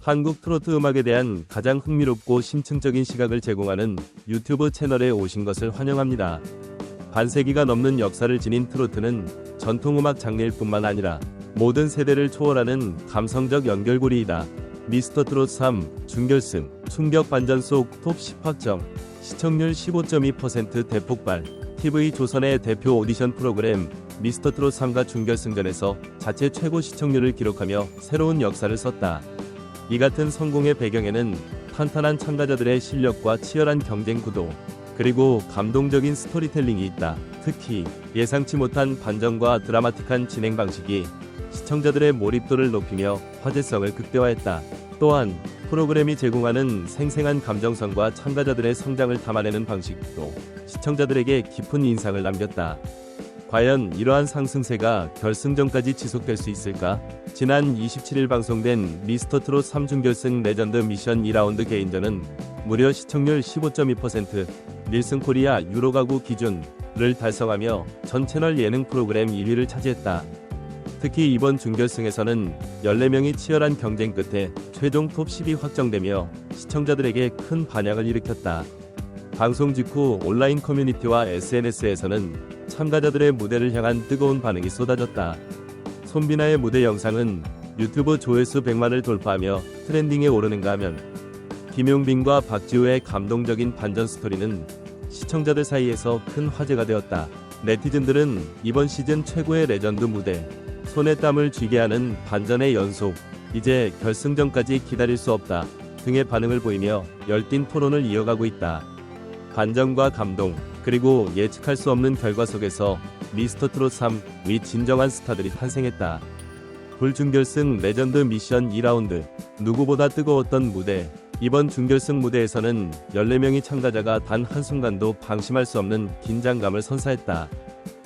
한국 트로트 음악에 대한 가장 흥미롭고 심층적인 시각을 제공하는 유튜브 채널에 오신 것을 환영합니다. 반세기가 넘는 역사를 지닌 트로트는 전통음악 장르일 뿐만 아니라 모든 세대를 초월하는 감성적 연결고리이다. 미스터 트롯 3 준결승 충격 반전 속 톱 10 확정, 시청률 15.2% 대폭발. TV조선의 대표 오디션 프로그램 미스터 트롯 3가 준결승전에서 자체 최고 시청률을 기록하며 새로운 역사를 썼다. 이 같은 성공의 배경에는 탄탄한 참가자들의 실력과 치열한 경쟁 구도, 그리고 감동적인 스토리텔링이 있다. 특히 예상치 못한 반전과 드라마틱한 진행 방식이 시청자들의 몰입도를 높이며 화제성을 극대화했다. 또한 프로그램이 제공하는 생생한 감정선과 참가자들의 성장을 담아내는 방식도 시청자들에게 깊은 인상을 남겼다. 과연 이러한 상승세가 결승전까지 지속될 수 있을까? 지난 27일 방송된 미스터 트롯 3준결승 레전드 미션 2라운드 개인전은 무려 시청률 15.2%, 닐슨 코리아 유로 가구 기준을 달성하며 전 채널 예능 프로그램 1위를 차지했다. 특히 이번 준결승에서는 14명이 치열한 경쟁 끝에 최종 톱 10이 확정되며 시청자들에게 큰 반향을 일으켰다. 방송 직후 온라인 커뮤니티와 SNS에서는 참가자들의 무대를 향한 뜨거운 반응이 쏟아졌다. 손비나의 무대 영상은 유튜브 조회수 100만을 돌파하며 트렌딩에 오르는가 하면 김용빈과 박지우의 감동적인 반전 스토리는 시청자들 사이에서 큰 화제가 되었다. 네티즌들은 이번 시즌 최고의 레전드 무대, 손에 땀을 쥐게 하는 반전의 연속, 이제 결승전까지 기다릴 수 없다 등의 반응을 보이며 열띤 토론을 이어가고 있다. 반전과 감동, 그리고 예측할 수 없는 결과 속에서 미스터 트롯 3위 진정한 스타들이 탄생했다. 불준결승 레전드 미션 2라운드, 누구보다 뜨거웠던 무대. 이번 준결승 무대에서는 14명의 참가자가 단 한순간도 방심할 수 없는 긴장감을 선사했다.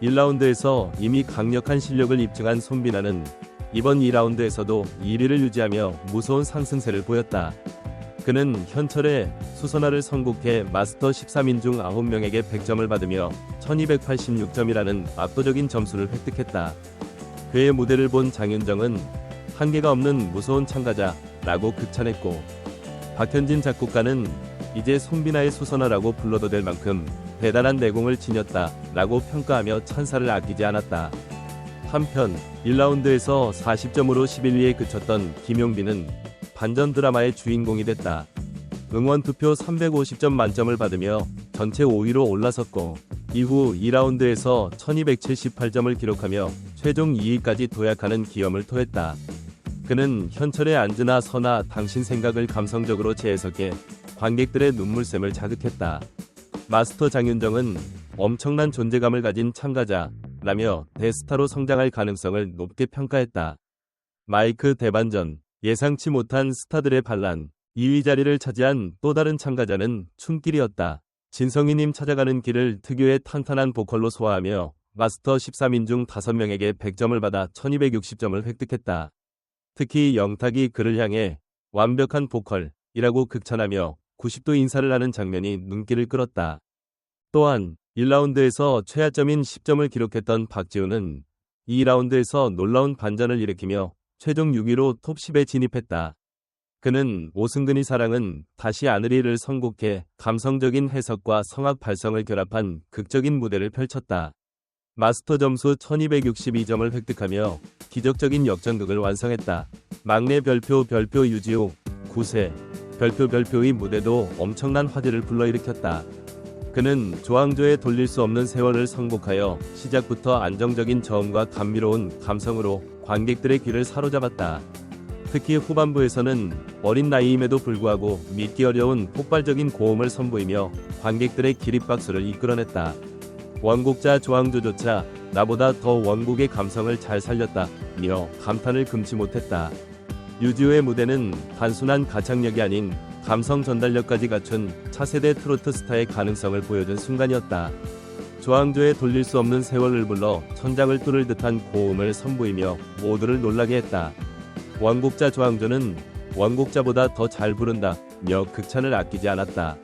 1라운드에서 이미 강력한 실력을 입증한 손비나는 이번 2라운드에서도 1위를 유지하며 무서운 상승세를 보였다. 그는 현철의 수선화를 선곡해 마스터 13인 중 9명에게 100점을 받으며 1286점이라는 압도적인 점수를 획득했다. 그의 무대를 본 장윤정은 한계가 없는 무서운 참가자라고 극찬했고, 박현진 작곡가는 이제 손비나의 수선화라고 불러도 될 만큼 대단한 내공을 지녔다 라고 평가하며 찬사를 아끼지 않았다. 한편 1라운드에서 40점으로 11위에 그쳤던 김용빈은 반전 드라마의 주인공이 됐다. 응원 투표 350점 만점을 받으며 전체 5위로 올라섰고, 이후 2라운드에서 1278점을 기록하며 최종 2위까지 도약하는 기염을 토했다. 그는 현철의 안즈나 선아 당신 생각을 감성적으로 재해석해 관객들의 눈물샘을 자극했다. 마스터 장윤정은 엄청난 존재감을 가진 참가자라며 대스타로 성장할 가능성을 높게 평가했다. 마이크 대반전, 예상치 못한 스타들의 반란, 2위 자리를 차지한 또 다른 참가자는 춤길이었다. 진성희님 찾아가는 길을 특유의 탄탄한 보컬로 소화하며 마스터 13인 중 5명에게 100점을 받아 1260점을 획득했다. 특히 영탁이 그를 향해 완벽한 보컬이라고 극찬하며 90도 인사를 하는 장면이 눈길을 끌었다. 또한 1라운드에서 최하점인 10점을 기록했던 박지우는 2라운드에서 놀라운 반전을 일으키며 최종 6위로 톱 10에 진입했다. 그는 오승근이 사랑은 다시 아느리를 선곡해 감성적인 해석과 성악 발성을 결합한 극적인 무대를 펼쳤다. 마스터 점수 1262점을 획득하며 기적적인 역전극을 완성했다. 막내 별표 유지호 9세 별표의 무대도 엄청난 화제를 불러일으켰다. 그는 조항조의 돌릴 수 없는 세월을 선곡하여 시작부터 안정적인 저음과 감미로운 감성으로 관객들의 귀를 사로잡았다. 특히 후반부에서는 어린 나이임에도 불구하고 믿기 어려운 폭발적인 고음을 선보이며 관객들의 기립박수를 이끌어냈다. 원곡자 조항조조차 나보다 더 원곡의 감성을 잘 살렸다며 감탄을 금치 못했다. 유지호의 무대는 단순한 가창력이 아닌 감성 전달력까지 갖춘 차세대 트로트 스타의 가능성을 보여준 순간이었다. 조항조의 돌릴 수 없는 세월을 불러 천장을 뚫을 듯한 고음을 선보이며 모두를 놀라게 했다. 원곡자 조항조는 원곡자보다 더 잘 부른다며 극찬을 아끼지 않았다.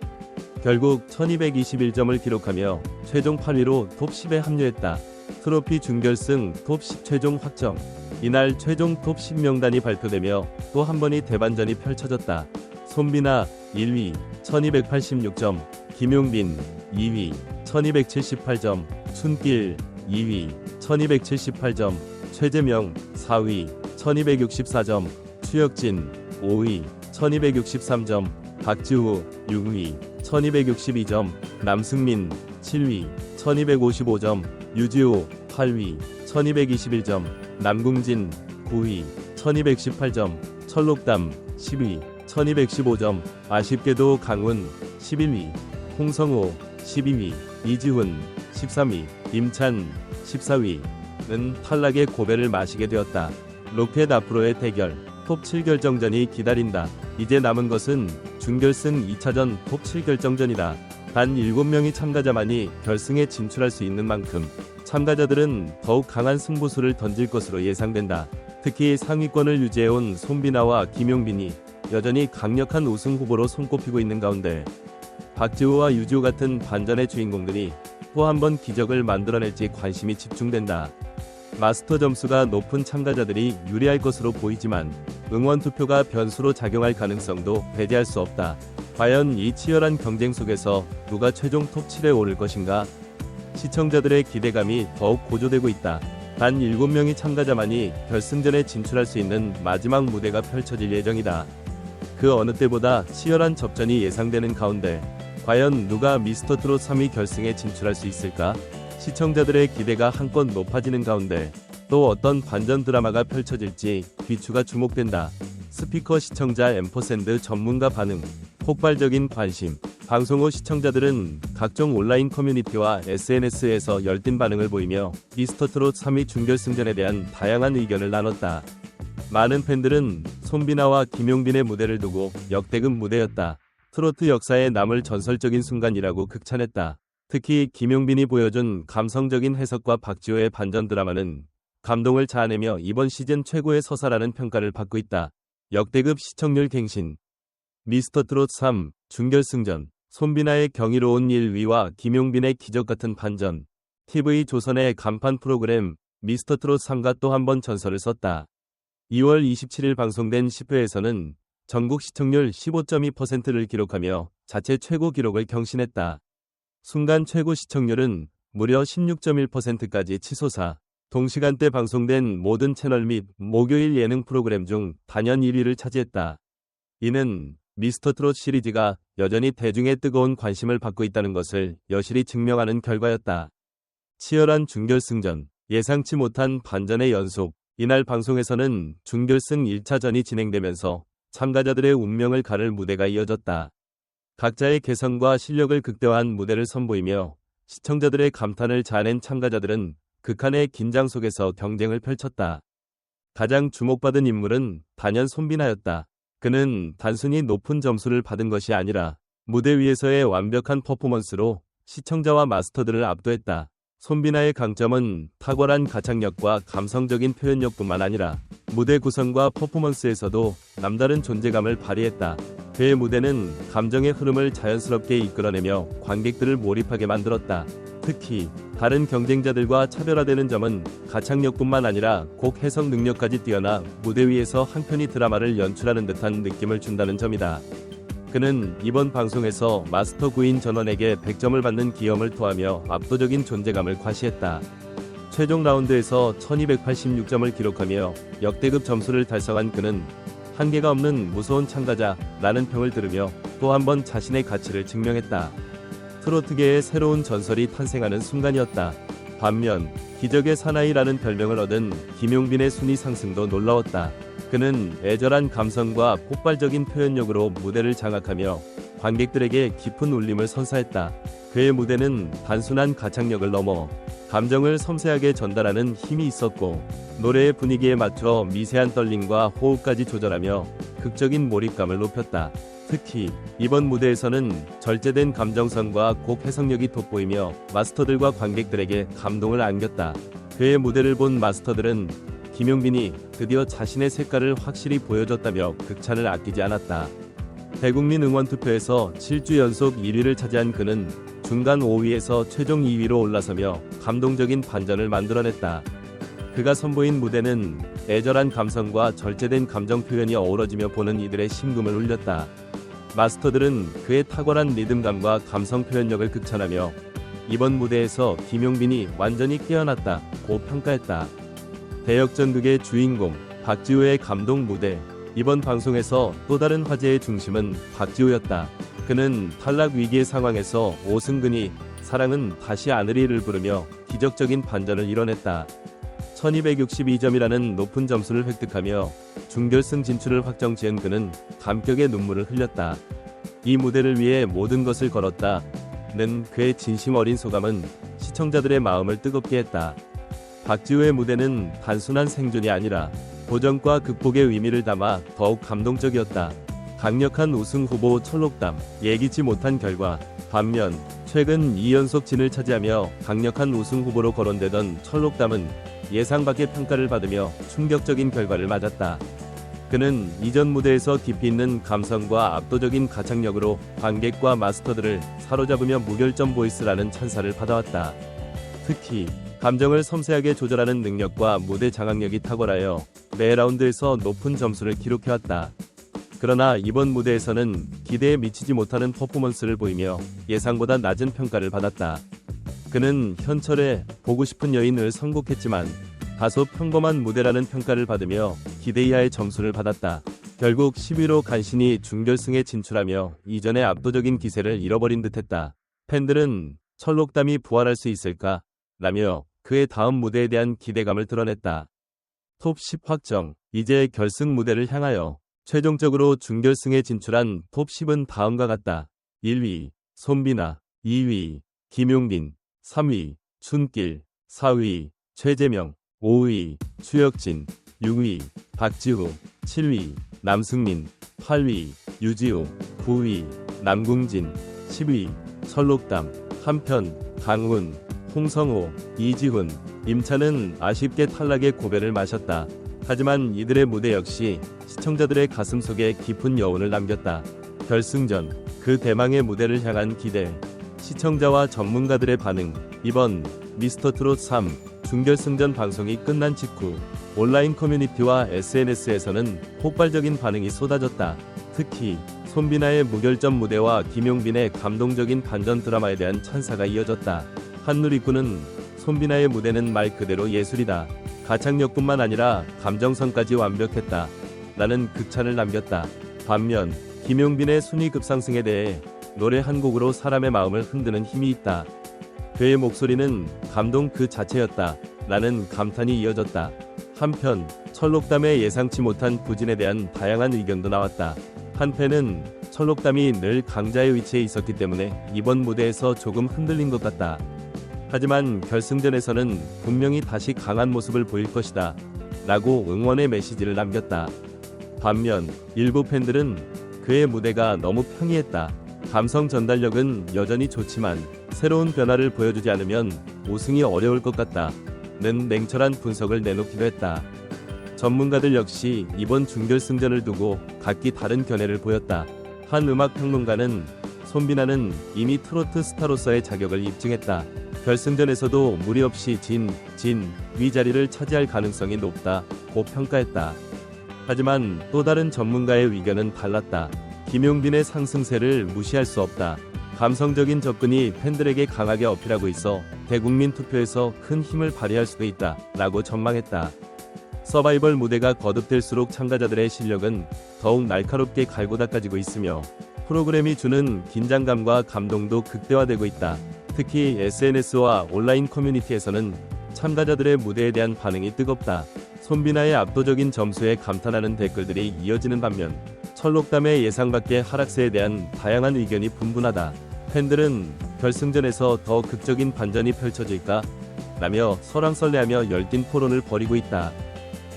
결국 1221점을 기록하며 최종 8위로 톱 10에 합류했다. 트로피 준결승 톱 10 최종 확정. 이날 최종 톱 10명단이 발표되며 또 한 번의 대반전이 펼쳐졌다. 손비나 1위 1286점, 김용빈 2위 1278점, 순길 2위 1278점, 최재명 4위 1264점, 추혁진 5위 1263점, 박지우 6위 1262점, 남승민 7위 1255점, 유지호 8위 1221점, 남궁진 9위 1218점, 철록담 10위 1215점, 아쉽게도 강훈 11위, 홍성호 12위, 이지훈 13위, 임찬 14위는 탈락의 고배를 마시게 되었다. 로켓 앞으로의 대결, 톱 7 결정전이 기다린다. 이제 남은 것은 준결승 2차전 톱 7 결정전이다. 단 7명의 참가자만이 결승에 진출할 수 있는 만큼 참가자들은 더욱 강한 승부수를 던질 것으로 예상된다. 특히 상위권을 유지해온 손비나와 김용빈이 여전히 강력한 우승 후보로 손꼽히고 있는 가운데 박지우와 유지호 같은 반전의 주인공들이 또 한 번 기적을 만들어낼지 관심이 집중된다. 마스터 점수가 높은 참가자들이 유리할 것으로 보이지만 응원 투표가 변수로 작용할 가능성도 배제할 수 없다. 과연 이 치열한 경쟁 속에서 누가 최종 톱 7에 오를 것인가? 시청자들의 기대감이 더욱 고조되고 있다. 단 7명의 참가자만이 결승전에 진출할 수 있는 마지막 무대가 펼쳐질 예정이다. 그 어느 때보다 치열한 접전이 예상되는 가운데 과연 누가 미스터트롯 3위 결승에 진출할 수 있을까? 시청자들의 기대가 한껏 높아지는 가운데 또 어떤 반전 드라마가 펼쳐질지 귀추가 주목된다. 스피커 시청자 앰퍼샌드 전문가 반응, 폭발적인 관심. 방송 후 시청자들은 각종 온라인 커뮤니티와 SNS에서 열띤 반응을 보이며 미스터트롯 3위 준결승전에 대한 다양한 의견을 나눴다. 많은 팬들은 손비나와 김용빈의 무대를 두고 역대급 무대였다. 트로트 역사에 남을 전설적인 순간이라고 극찬했다. 특히 김용빈이 보여준 감성적인 해석과 박지호의 반전 드라마는 감동을 자아내며 이번 시즌 최고의 서사라는 평가를 받고 있다. 역대급 시청률 갱신. 미스터트롯 3 준결승전. 손비나의 경이로운 1위와 김용빈의 기적같은 반전. TV조선의 간판 프로그램 미스터트롯 3가 또 한 번 전설을 썼다. 2월 27일 방송된 10회에서는 전국 시청률 15.2%를 기록하며 자체 최고 기록을 경신했다. 순간 최고 시청률은 무려 16.1%까지 치솟아 동시간대 방송된 모든 채널 및 목요일 예능 프로그램 중 단연 1위를 차지했다. 이는 미스터트롯 시리즈가 여전히 대중의 뜨거운 관심을 받고 있다는 것을 여실히 증명하는 결과였다. 치열한 준결승전, 예상치 못한 반전의 연속. 이날 방송에서는 준결승 1차전이 진행되면서 참가자들의 운명을 가를 무대가 이어졌다. 각자의 개성과 실력을 극대화한 무대를 선보이며 시청자들의 감탄을 자아낸 참가자들은 극한의 긴장 속에서 경쟁을 펼쳤다. 가장 주목받은 인물은 단연 손비나였다. 그는 단순히 높은 점수를 받은 것이 아니라 무대 위에서의 완벽한 퍼포먼스로 시청자와 마스터들을 압도했다. 손비나의 강점은 탁월한 가창력과 감성적인 표현력뿐만 아니라 무대 구성과 퍼포먼스에서도 남다른 존재감을 발휘했다. 그의 무대는 감정의 흐름을 자연스럽게 이끌어내며 관객들을 몰입하게 만들었다. 특히 다른 경쟁자들과 차별화되는 점은 가창력뿐만 아니라 곡 해석 능력까지 뛰어나 무대 위에서 한 편의 드라마를 연출하는 듯한 느낌을 준다는 점이다. 그는 이번 방송에서 마스터 구인 전원에게 100점을 받는 기염을 토하며 압도적인 존재감을 과시했다. 최종 라운드에서 1286점을 기록하며 역대급 점수를 달성한 그는 한계가 없는 무서운 참가자라는 평을 들으며 또 한 번 자신의 가치를 증명했다. 트로트계의 새로운 전설이 탄생하는 순간이었다. 반면 기적의 사나이라는 별명을 얻은 김용빈의 순위 상승도 놀라웠다. 그는 애절한 감성과 폭발적인 표현력으로 무대를 장악하며 관객들에게 깊은 울림을 선사했다. 그의 무대는 단순한 가창력을 넘어 감정을 섬세하게 전달하는 힘이 있었고 노래의 분위기에 맞춰 미세한 떨림과 호흡까지 조절하며 극적인 몰입감을 높였다. 특히 이번 무대에서는 절제된 감정선과 곡 해석력이 돋보이며 마스터들과 관객들에게 감동을 안겼다. 그의 무대를 본 마스터들은 김용빈이 드디어 자신의 색깔을 확실히 보여줬다며 극찬을 아끼지 않았다. 대국민 응원투표에서 7주 연속 1위를 차지한 그는 중간 5위에서 최종 2위로 올라서며 감동적인 반전을 만들어냈다. 그가 선보인 무대는 애절한 감성과 절제된 감정 표현이 어우러지며 보는 이들의 심금을 울렸다. 마스터들은 그의 탁월한 리듬감과 감성 표현력을 극찬하며 이번 무대에서 김용빈이 완전히 깨어났다고 평가했다. 대역전극의 주인공 박지호의 감동 무대. 이번 방송에서 또 다른 화제의 중심은 박지호였다. 그는 탈락 위기의 상황에서 오승근이 사랑은 다시 아느리를 부르며 기적적인 반전을 이뤄냈다. 1262점이라는 높은 점수를 획득하며 준결승 진출을 확정지은 그는 감격의 눈물을 흘렸다. 이 무대를 위해 모든 것을 걸었다는 그의 진심 어린 소감은 시청자들의 마음을 뜨겁게 했다. 박지호의 무대는 단순한 생존이 아니라 도전과 극복의 의미를 담아 더욱 감동적이었다. 강력한 우승 후보 철록담, 예기치 못한 결과. 반면 최근 2연속 진을 차지하며 강력한 우승 후보로 거론되던 철록담은 예상 밖의 평가를 받으며 충격적인 결과를 맞았다. 그는 이전 무대에서 깊이 있는 감성과 압도적인 가창력으로 관객과 마스터들을 사로잡으며 무결점 보이스라는 찬사를 받아왔다. 특히 감정을 섬세하게 조절하는 능력과 무대 장악력이 탁월하여 매 라운드에서 높은 점수를 기록해왔다. 그러나 이번 무대에서는 기대에 미치지 못하는 퍼포먼스를 보이며 예상보다 낮은 평가를 받았다. 그는 현철의 보고 싶은 여인을 선곡했지만 다소 평범한 무대라는 평가를 받으며 기대 이하의 점수를 받았다. 결국 10위로 간신히 준결승에 진출하며 이전의 압도적인 기세를 잃어버린 듯했다. 팬들은 철록담이 부활할 수 있을까? 라며 그의 다음 무대에 대한 기대감을 드러냈다. 톱 10 확정. 이제 결승 무대를 향하여 최종적으로 준결승에 진출한 톱 10은 다음과 같다. 1위 손비나, 2위 김용빈, 3위 춘길, 4위 최재명, 5위 추혁진, 6위 박지호, 7위 남승민, 8위 유지우, 9위 남궁진, 10위 철록담. 한편 강훈, 홍성호, 이지훈, 임찬은 아쉽게 탈락의 고배를 마셨다. 하지만 이들의 무대 역시 시청자들의 가슴속에 깊은 여운을 남겼다. 결승전, 그 대망의 무대를 향한 기대. 시청자와 전문가들의 반응. 이번 미스터트롯 3 준결승전 방송이 끝난 직후 온라인 커뮤니티와 SNS에서는 폭발적인 반응이 쏟아졌다. 특히 손비나의 무결점 무대와 김용빈의 감동적인 반전 드라마에 대한 찬사가 이어졌다. 한누리꾼은 손비나의 무대는 말 그대로 예술이다. 가창력뿐만 아니라 감정선까지 완벽했다. 라는 극찬을 남겼다. 반면 김용빈의 순위 급상승에 대해 노래 한 곡으로 사람의 마음을 흔드는 힘이 있다. 그의 목소리는 감동 그 자체였다. 라는 감탄이 이어졌다. 한편 철록담의 예상치 못한 부진에 대한 다양한 의견도 나왔다. 한 팬은 철록담이 늘 강자의 위치에 있었기 때문에 이번 무대에서 조금 흔들린 것 같다. 하지만 결승전에서는 분명히 다시 강한 모습을 보일 것이다. 라고 응원의 메시지를 남겼다. 반면 일부 팬들은 그의 무대가 너무 평이했다. 감성 전달력은 여전히 좋지만 새로운 변화를 보여주지 않으면 우승이 어려울 것 같다. 는 냉철한 분석을 내놓기도 했다. 전문가들 역시 이번 준결승전을 두고 각기 다른 견해를 보였다. 한 음악평론가는 손비나는 이미 트로트 스타로서의 자격을 입증했다. 결승전에서도 무리 없이 위 자리를 차지할 가능성이 높다고 평가했다. 하지만 또 다른 전문가의 의견은 달랐다. 김용빈의 상승세를 무시할 수 없다. 감성적인 접근이 팬들에게 강하게 어필하고 있어 대국민 투표에서 큰 힘을 발휘할 수도 있다. 라고 전망했다. 서바이벌 무대가 거듭될수록 참가자들의 실력은 더욱 날카롭게 갈고 닦아지고 있으며 프로그램이 주는 긴장감과 감동도 극대화되고 있다. 특히 SNS와 온라인 커뮤니티에서는 참가자들의 무대에 대한 반응이 뜨겁다. 손비나의 압도적인 점수에 감탄하는 댓글들이 이어지는 반면 철록담의 예상 밖의 하락세에 대한 다양한 의견이 분분하다. 팬들은 결승전에서 더 극적인 반전이 펼쳐질까? 라며 설왕설래하며 열띤 토론을 벌이고 있다.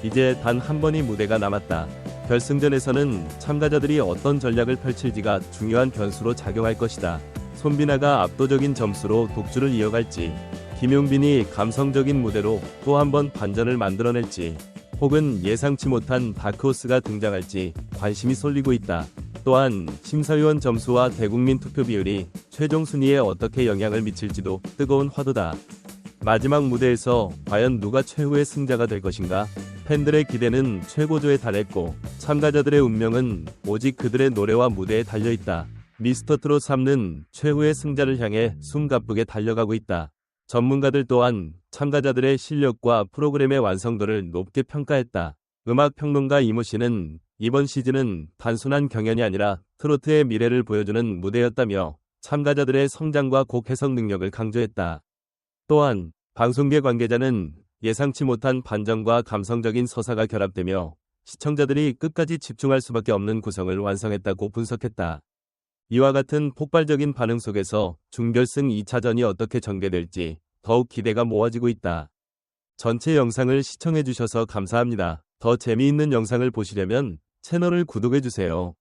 이제 단 한 번의 무대가 남았다. 결승전에서는 참가자들이 어떤 전략을 펼칠지가 중요한 변수로 작용할 것이다. 손비나가 압도적인 점수로 독주를 이어갈지, 김용빈이 감성적인 무대로 또 한 번 반전을 만들어낼지, 혹은 예상치 못한 다크호스가 등장할지 관심이 쏠리고 있다. 또한 심사위원 점수와 대국민 투표 비율이 최종 순위에 어떻게 영향을 미칠지도 뜨거운 화두다. 마지막 무대에서 과연 누가 최후의 승자가 될 것인가? 팬들의 기대는 최고조에 달했고 참가자들의 운명은 오직 그들의 노래와 무대에 달려있다. 미스터트롯 3는 최후의 승자를 향해 숨가쁘게 달려가고 있다. 전문가들 또한 참가자들의 실력과 프로그램의 완성도를 높게 평가했다. 음악평론가 이모 씨는 이번 시즌은 단순한 경연이 아니라 트로트의 미래를 보여주는 무대였다며 참가자들의 성장과 곡 해석 능력을 강조했다. 또한 방송계 관계자는 예상치 못한 반전과 감성적인 서사가 결합되며 시청자들이 끝까지 집중할 수밖에 없는 구성을 완성했다고 분석했다. 이와 같은 폭발적인 반응 속에서 준결승 2차전이 어떻게 전개될지 더욱 기대가 모아지고 있다. 전체 영상을 시청해주셔서 감사합니다. 더 재미있는 영상을 보시려면 채널을 구독해주세요.